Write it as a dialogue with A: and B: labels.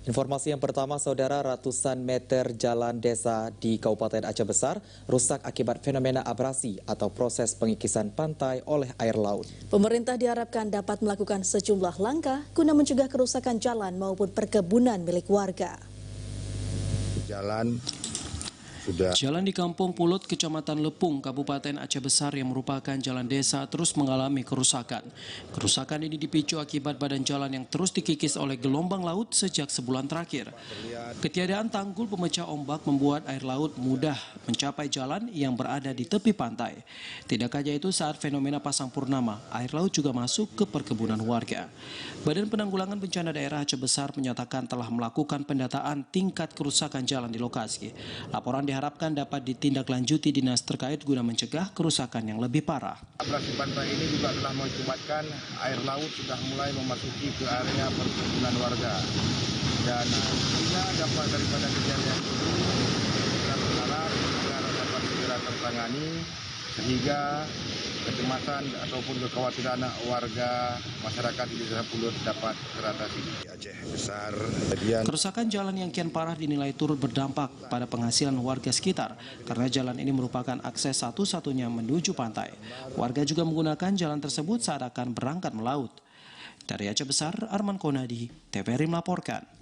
A: Informasi yang pertama, saudara, ratusan meter jalan desa di Kabupaten Aceh Besar rusak akibat fenomena abrasi atau proses pengikisan pantai oleh air laut.
B: Pemerintah diharapkan dapat melakukan sejumlah langkah guna mencegah kerusakan jalan maupun perkebunan milik warga.
C: Jalan di Kampung Pulut, Kecamatan Lepung, Kabupaten Aceh Besar yang merupakan jalan desa terus mengalami kerusakan. Kerusakan ini dipicu akibat badan jalan yang terus dikikis oleh gelombang laut sejak sebulan terakhir. Ketiadaan tanggul pemecah ombak membuat air laut mudah mencapai jalan yang berada di tepi pantai. Tidak hanya itu, saat fenomena pasang purnama, air laut juga masuk ke perkebunan warga. Badan Penanggulangan Bencana Daerah Aceh Besar menyatakan telah melakukan pendataan tingkat kerusakan jalan di lokasi. Laporan diharapkan dapat ditindaklanjuti dinas terkait guna mencegah kerusakan yang lebih parah.
D: Abrasi pantai ini juga telah mengakibatkan air laut sudah mulai memasuki ke area perkebunan warga. Dan sehingga dampak daripada kejadian ini kita berharap agar dapat segera tertangani sehingga kecemasan ataupun kekhawatiran warga masyarakat di Desa Pulut dapat teratasi. Aceh Besar.
C: Kerusakan jalan yang kian parah dinilai turut berdampak pada penghasilan warga sekitar karena jalan ini merupakan akses satu-satunya menuju pantai. Warga juga menggunakan jalan tersebut saat akan berangkat melaut. Dari Aceh Besar, Arman Konadi, TVRI melaporkan.